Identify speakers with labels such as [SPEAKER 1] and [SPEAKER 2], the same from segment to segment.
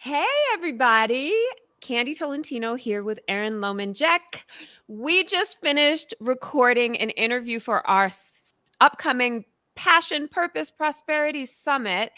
[SPEAKER 1] Hey, everybody. Candy Tolentino here with Erin Loman Jeck. We just finished recording an interview for our upcoming Passion, Purpose, Prosperity Summit.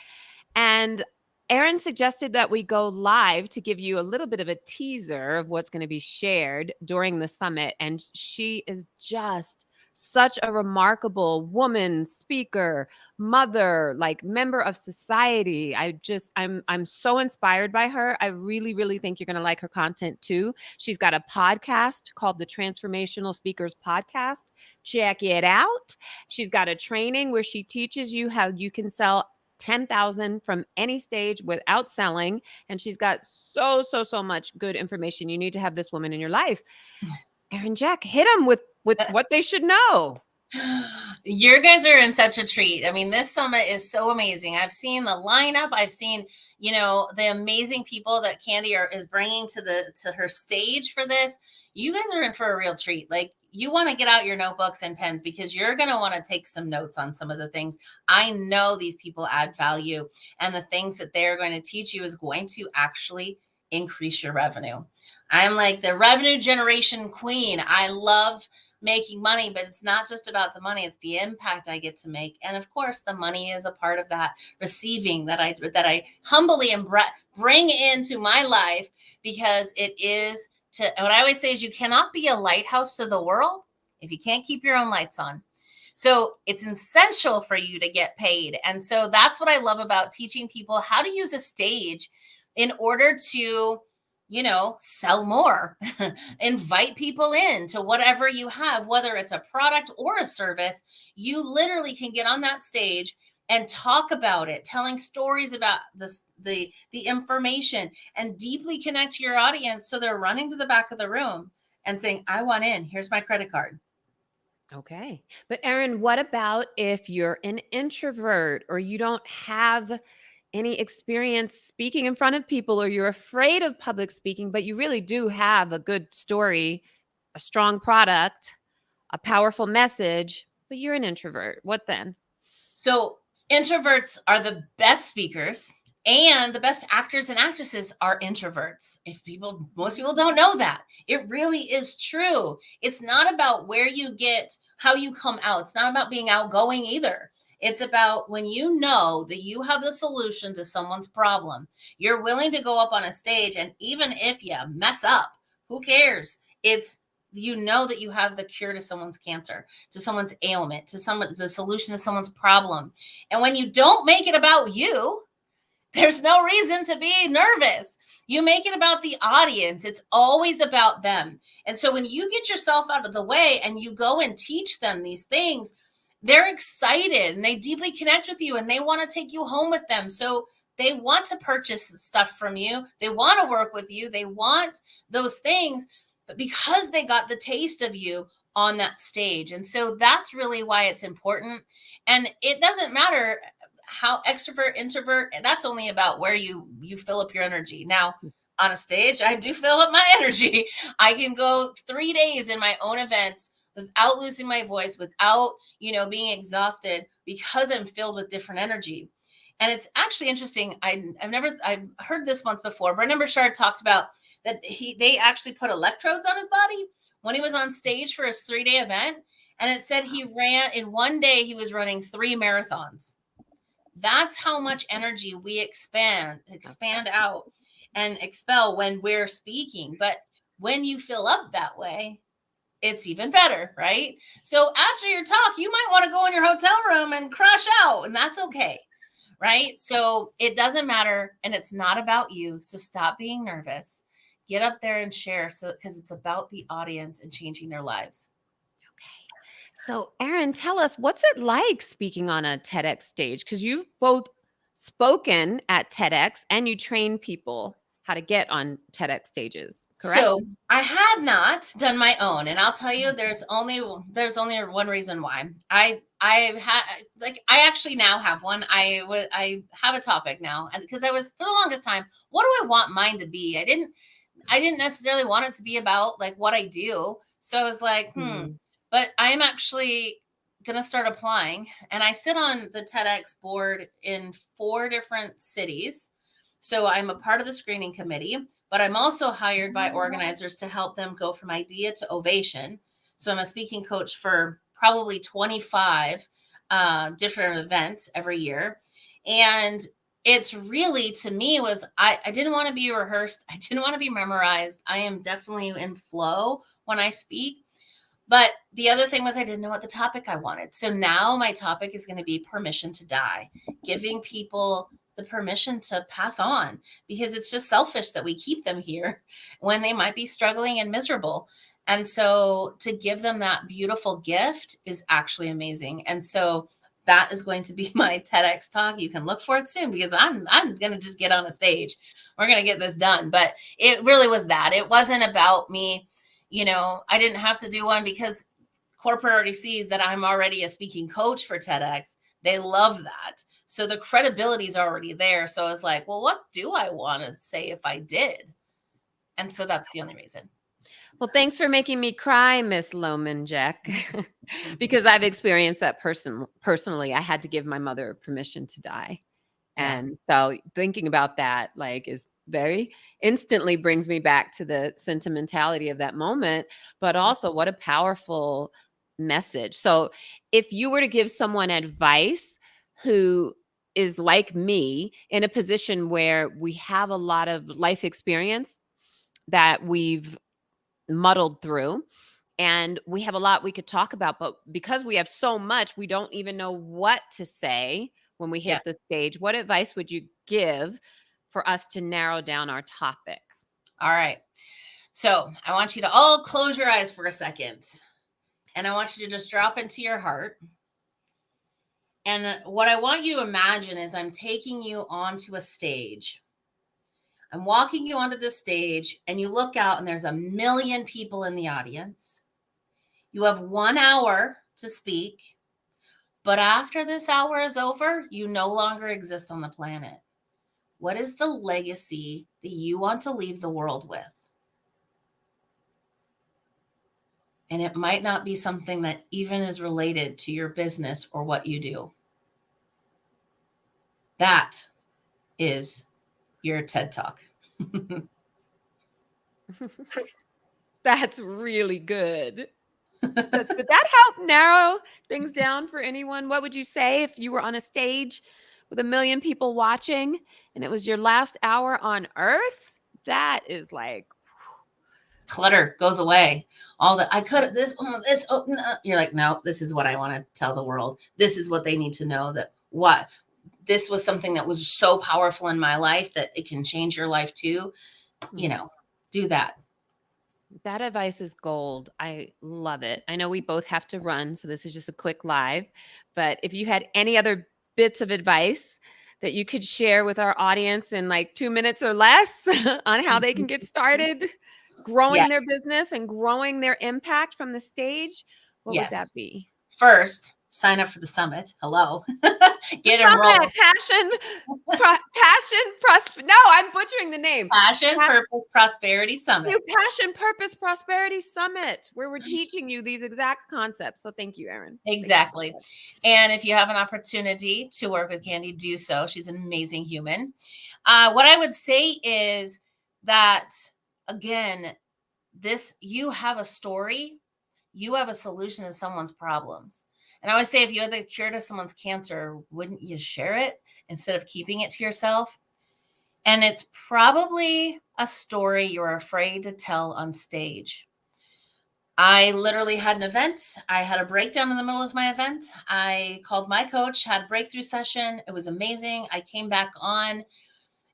[SPEAKER 1] And Erin suggested that we go live to give you a little bit of a teaser of what's going to be shared during the summit. And she is just such a remarkable woman, speaker, mother, like member of society. I'm so inspired by her. I really think you're going to like her content too. She's got a podcast called the Transformational Speakers Podcast. Check it out. She's got a training where she teaches you how you can sell 10,000 from any stage without selling. And she's got so much good information. You need to have this woman in your life. Erin Jeck, hit them with what they should know.
[SPEAKER 2] You guys are in such a treat. I mean, this summit is so amazing. I've seen the lineup. I've seen, the amazing people that Candy is bringing to her stage for this. You guys are in for a real treat. Like, you want to get out your notebooks and pens because you're going to want to take some notes on some of the things. I know these people add value, and the things that they're going to teach you is going to actually increase your revenue. I'm like the revenue generation queen. I love making money, but it's not just about the money, it's the impact I get to make. And of course, the money is a part of that receiving that I humbly bring into my life, because it is what I always say is, you cannot be a lighthouse to the world if you can't keep your own lights on. So it's essential for you to get paid. And so that's what I love about teaching people how to use a stage in order to sell more, invite people in to whatever you have, whether it's a product or a service. You literally can get on that stage and talk about it, telling stories about the information, and deeply connect to your audience. So they're running to the back of the room and saying, I want in, here's my credit card.
[SPEAKER 1] Okay. But Erin, what about if you're an introvert or you don't have any experience speaking in front of people, or you're afraid of public speaking, but you really do have a good story, a strong product, a powerful message, but you're an introvert? What then?
[SPEAKER 2] So introverts are the best speakers, and the best actors and actresses are introverts. Most people don't know that. It really is true. It's not about how you come out. It's not about being outgoing either. It's about when you know that you have the solution to someone's problem, you're willing to go up on a stage, and even if you mess up, who cares? You know that you have the cure to someone's cancer, to someone's ailment, the solution to someone's problem. And when you don't make it about you, there's no reason to be nervous. You make it about the audience. It's always about them. And so when you get yourself out of the way and you go and teach them these things, they're excited and they deeply connect with you, and they want to take you home with them. So they want to purchase stuff from you. They want to work with you. They want those things, but because they got the taste of you on that stage. And so that's really why it's important. And it doesn't matter how extrovert, introvert, that's only about where you fill up your energy. Now, on a stage, I do fill up my energy. I can go 3 days in my own events without losing my voice, without, being exhausted, because I'm filled with different energy. And it's actually interesting. I've heard this once before. Brendan Burchard talked about that they actually put electrodes on his body when he was on stage for his 3-day event. And it said he ran in one day, he was running 3 marathons. That's how much energy we expand out and expel when we're speaking. But when you fill up that way, it's even better, right? So after your talk, you might want to go in your hotel room and crash out, and that's okay, right? So it doesn't matter, and it's not about you. So stop being nervous. Get up there and share, because it's about the audience and changing their lives.
[SPEAKER 1] So, Erin, tell us, what's it like speaking on a TEDx stage? Because you've both spoken at TEDx and you train people how to get on TEDx stages, correct?
[SPEAKER 2] So I had not done my own, and I'll tell you, there's only one reason why. I actually now have one. I have a topic now, and because I was, for the longest time, what do I want mine to be? I didn't necessarily want it to be about like what I do. So I was like, But I'm actually going to start applying, and I sit on the TEDx board in 4 different cities. So I'm a part of the screening committee, but I'm also hired by organizers to help them go from idea to ovation. So I'm a speaking coach for probably 25 different events every year. And it's really, to me, was I didn't want to be rehearsed. I didn't want to be memorized. I am definitely in flow when I speak. But the other thing was I didn't know what the topic I wanted. So now my topic is going to be permission to die, giving people the permission to pass on, because it's just selfish that we keep them here when they might be struggling and miserable. And so to give them that beautiful gift is actually amazing. And so that is going to be my TEDx talk. You can look for it soon, because I'm going to just get on a stage. We're going to get this done. But it really was that. It wasn't about me. I didn't have to do one because corporate already sees that I'm already a speaking coach for TEDx. They love that. So the credibility is already there. So I was like, well, what do I want to say if I did? And so that's the only reason.
[SPEAKER 1] Well, thanks for making me cry, Miss Loman Jeck, because I've experienced that personally. I had to give my mother permission to die.
[SPEAKER 2] Yeah.
[SPEAKER 1] And so thinking about that, is very instantly brings me back to the sentimentality of that moment, but also what a powerful message. So if you were to give someone advice who is like me in a position where we have a lot of life experience that we've muddled through, and we have a lot we could talk about, but because we have so much, we don't even know what to say when we hit the stage. What advice would you give for us to narrow down our topic?
[SPEAKER 2] All right. So I want you to all close your eyes for a second, and I want you to just drop into your heart. And what I want you to imagine is I'm taking you onto a stage. I'm walking you onto the stage, and you look out and there's 1 million people in the audience. You have 1 hour to speak, but after this hour is over, you no longer exist on the planet. What is the legacy that you want to leave the world with? And it might not be something that even is related to your business or what you do. That is your TED Talk.
[SPEAKER 1] That's really good. Did that help narrow things down for anyone? What would you say if you were on a stage with 1 million people watching and it was your last hour on earth? That is like,
[SPEAKER 2] clutter goes away. All that I could this, no. You're like, no, this is what I want to tell the world. This is what they need to know, that what this was something that was so powerful in my life that it can change your life too. Do that.
[SPEAKER 1] That advice is gold. I love it. I know we both have to run, so this is just a quick live. But if you had any other bits of advice that you could share with our audience in like 2 minutes or less on how they can get started growing their business and growing their impact from the stage, what would that be?
[SPEAKER 2] First, sign up for the summit. Hello. Get
[SPEAKER 1] Summit,
[SPEAKER 2] enrolled.
[SPEAKER 1] No, I'm butchering the name.
[SPEAKER 2] Passion, Purpose, Prosperity Summit.
[SPEAKER 1] Passion, Purpose, Prosperity Summit, where we're teaching you these exact concepts. So thank you, Erin.
[SPEAKER 2] Exactly. And if you have an opportunity to work with Candy, do so. She's an amazing human. What I would say is that, again, you have a story, you have a solution to someone's problems. And I always say, if you had the cure to someone's cancer, wouldn't you share it instead of keeping it to yourself? And it's probably a story you're afraid to tell on stage. I literally had an event. I had a breakdown in the middle of my event. I called my coach, had a breakthrough session. It was amazing. I came back on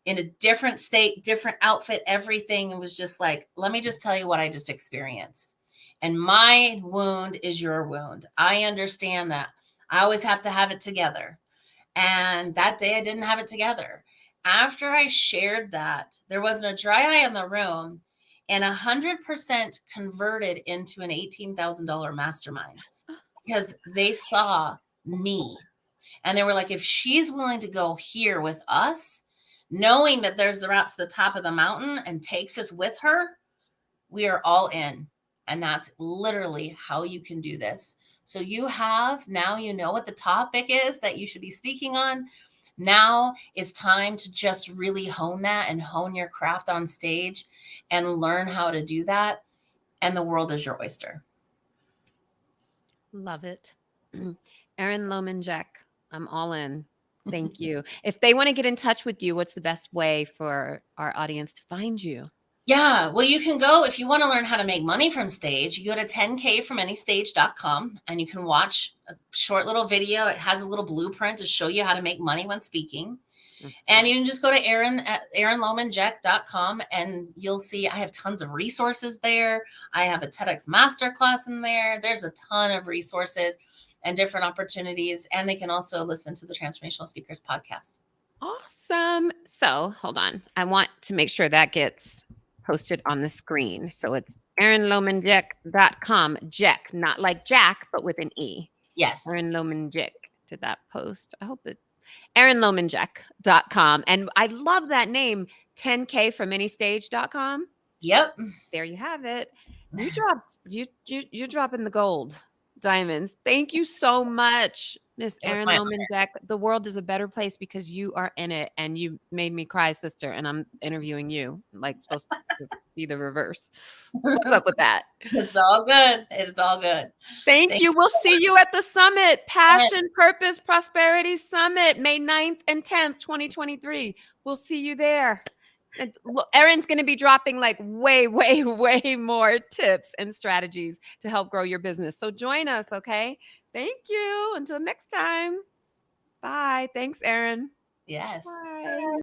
[SPEAKER 2] in a different state, different outfit, everything. It was just like, let me just tell you what I just experienced. And my wound is your wound. I understand that. I always have to have it together. And that day I didn't have it together. After I shared that, there wasn't a dry eye in the room, and 100% converted into an $18,000 mastermind because they saw me. And they were like, if she's willing to go here with us, knowing that there's the route to the top of the mountain and takes us with her, we are all in. And that's literally how you can do this. So now you know what the topic is that you should be speaking on. Now it's time to just really hone that and hone your craft on stage and learn how to do that. And the world is your oyster.
[SPEAKER 1] Love it. Erin Loman Jeck, I'm all in. Thank you. If they want to get in touch with you, what's the best way for our audience to find you?
[SPEAKER 2] Yeah, well, you can go if you want to learn how to make money from stage. You go to 10kfromanystage.com and you can watch a short little video. It has a little blueprint to show you how to make money when speaking. And you can just go to erinlomanjeck.com and you'll see I have tons of resources there. I have a TEDx masterclass in there. There's a ton of resources and different opportunities. And they can also listen to the Transformational Speakers podcast.
[SPEAKER 1] Awesome. So hold on. I want to make sure that gets posted on the screen. So it's erinlomanjeck.com. Jeck, not like Jack, but with an E.
[SPEAKER 2] Yes.
[SPEAKER 1] Erin Loman Jeck did that post. I hope it. erinlomanjeck.com. And I love that name, 10kfromanystage.com.
[SPEAKER 2] Yep.
[SPEAKER 1] There you have it. You're dropping the gold diamonds. Thank you so much, Miss Erin Loman Jeck. The world is a better place because you are in it, and you made me cry, sister. And I'm interviewing you, like supposed to be the reverse. What's up with that?
[SPEAKER 2] It's all good. It's all good.
[SPEAKER 1] Thank you. We'll see you at the summit, Passion, Purpose, Prosperity Summit, May 9th and 10th, 2023. We'll see you there. And Erin's going to be dropping like way more tips and strategies to help grow your business. So join us, okay? Thank you. Until next time. Bye. Thanks, Erin.
[SPEAKER 2] Yes.
[SPEAKER 1] Bye.